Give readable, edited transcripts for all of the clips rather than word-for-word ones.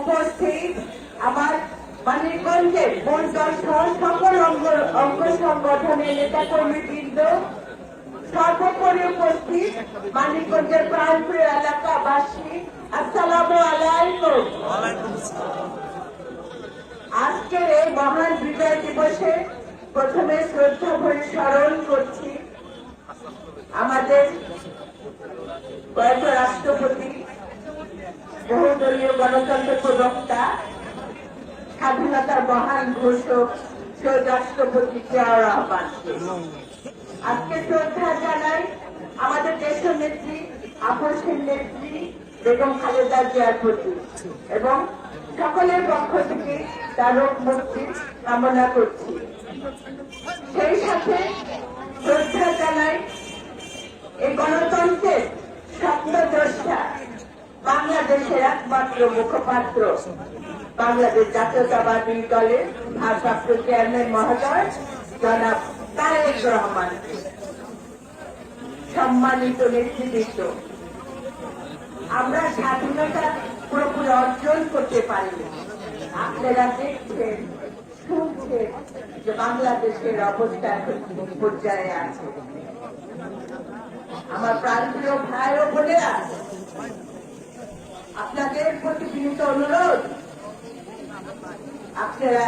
উপস্থিত আমার মানিকগঞ্জের বনদল সহ সকল অঙ্গ সংগঠনের নেতা কর্মীবৃন্দ, সর্বোপরি উপস্থিত মানিকগঞ্জের প্রাণপ্রিয় এলাকাবাসী, আসসালামু আলাইকুম। আজকের এই মহান বিজয় দিবসে প্রথমে শ্রদ্ধা ভরে স্মরণ করছি আমাদের প্রয়াত রাষ্ট্রপতি, বহুদলীয় গণতন্ত্র প্রবক্তা, স্বাধীনতার মহান ঘোষক শহীদ রাষ্ট্রপতি জিয়াউর রহমানকে। আজকে শ্রদ্ধা জানাই আমাদের দেশের নেত্রী, আপসের নেত্রী বেগম খালেদা জিয়ার প্রতি এবং সকলের পক্ষ থেকে তার রোগ মুক্তি কামনা করছি। সেই সাথে শ্রদ্ধা জানাই এই গণতন্ত্রের স্বপ্নদ্রষ্টা, বাংলাদেশের একমাত্র মুখপাত্র, বাংলাদেশ জাতীয়তাবাদী দলের ভারপ্রাপ্ত চেয়ারম্যান মহোদয় জনাব তারেক রহমান। সম্মানিত নেতৃবৃন্দ, আমরা স্বাধীনতা পুরোপুরি অর্জন করতে পারিনি। আপনারা দেখছেন, শুনছেন যে বাংলাদেশের অবস্থা পর্যায়ে আছে। আমার প্রাণপ্রিয় ভাই ও বোনেরা, আপনাদের প্রতি বিনীত অনুরোধ, আপনারা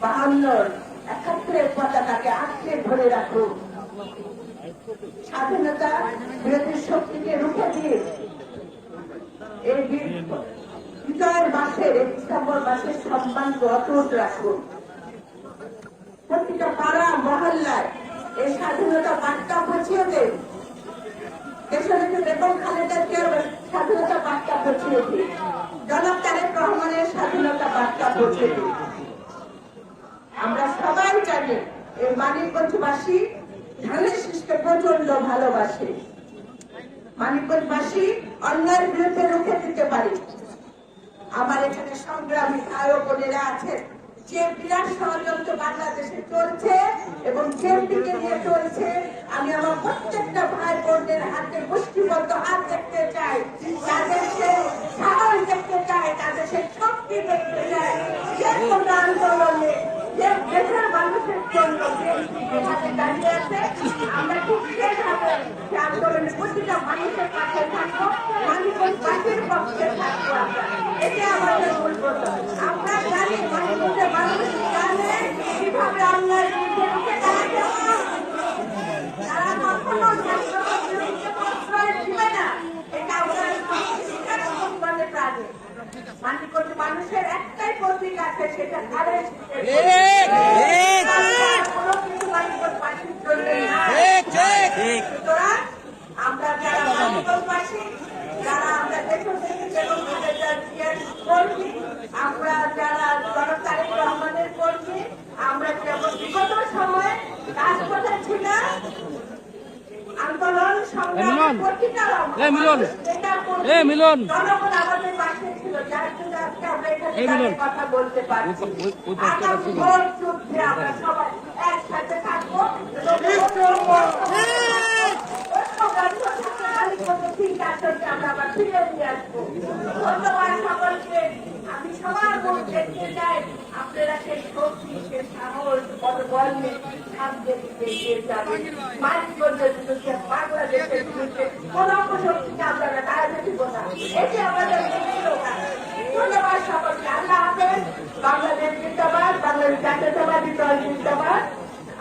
52 71 পতাকাকে আঁকড়ে ধরে রাখুন। স্বাধীনতা বিরোধী শক্তিকে রুখে দিয়ে এই বিজয়ের মাসের, ডিসেম্বর মাসের সম্মানকে অটুট রাখুন। প্রতিটা পাড়া মহল্লায় এই স্বাধীনতা বার্তা পৌঁছিয়ে দেন। দেশনেত্রী বেগম খালেদা জিয়ার স্বাধীনতা বার্তা পৌঁছিয়ে দিন। জনাব তারেক রহমানের স্বাধীনতা বার্তা পৌঁছে দিন। আমরা সবাই জানি এই মানিকগঞ্জবাসী ধানের শীষকে প্রচন্ড ভালোবাসে। মানিকগঞ্জবাসী অন্যায়ের বিরুদ্ধে রুখে দিতে পারে। আমার এখানে সংগ্রামী ভাই ও বোনেরা আছেন, যে বিরাট ষড়যন্ত্র বাংলাদেশে চলছে এবং জেএমপিকে নিয়ে চলছে, আমি আমার প্রত্যেকটা ভাই বোনদের হাতে মুষ্টিবদ্ধ হাত দেখতে চাই, তাদের সে সাহস দেখতে চাই, তাদের সে শক্তি দেখতে চাই। যে কোনো আন্দোলনে, যে দেশের মানুষের জন্য যেভাবে দাঁড়িয়ে আছে, আমরা ঠিক সেভাবে সে আন্দোলনে প্রতিটা মানুষের পাশে থাকবো, মানিকগঞ্জবাসীর পক্ষে থাকবো। এটা আমাদের মূল কথা। আমরা জানি মানিকগঞ্জের মানুষ জানে কিভাবে অন্যায় বিরুদ্ধে রুখে দাঁড়াতে হবে। তারা কখনো বিরুদ্ধে প্রশ্রয় দিবে না, এটা আমরা সম্মানের প্রাণী। মানিকগঞ্জ মানুষের একটাই প্রতীক আছে, সেটা ধানের কোনো কিছু মানিকগঞ্জবাসীর জন্য না। সুতরাং আমরা যারা মানিকগঞ্জবাসী, যারা আমরা দেশনেত্রী বেগম খালেদা জিয়ার কর্মী, আমরা যারা জনাব তারেক রহমানের কর্মী, আমরা যেমন বিগত সময়ে রাজপথে ছিলাম, আন্দোলন সংগ্রামের প্রতিটা জনগণ আমাদের পাশে ছিল, যার জন্য আজকে আমরা এখানে কথা বলতে পারছি। আগামী ভোট যুদ্ধে আমরা সবাই একসাথে থাকবো। আমরা আবার ফিরে নিয়ে আসবো। ধন্যবাদ সকলকে। আমি সবার ভোট দেখতে চাই আপনারা সেই শক্তি, সেই সাহস, বল নিয়ে সামনে দিকে এগিয়ে যাবেন। মানিকগঞ্জের বিরুদ্ধে, বাংলাদেশের বিরুদ্ধে কোন অপশক্তিকে আমরা দাঁড়াতে দিব না। এটি আমাদের ধন্যবাদ সকলকে। আল্লাহ হাফেজ। বাংলাদেশ জিন্দাবাদ, বাংলাদেশ জাতীয়তাবাদী দল জিন্দাবাদ,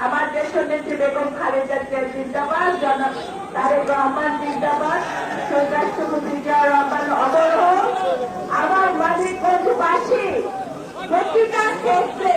আমার দেশের নেত্রী বেগম খালেদা জিয়া জিন্দাবাদ, জনাব তারেক রহমান জিন্দাবাদ, শহীদ রাষ্ট্রপতি জিয়াউর রহমান অমর হোক। আমার মানিকগঞ্জবাসী প্রতিটা ক্ষেত্রে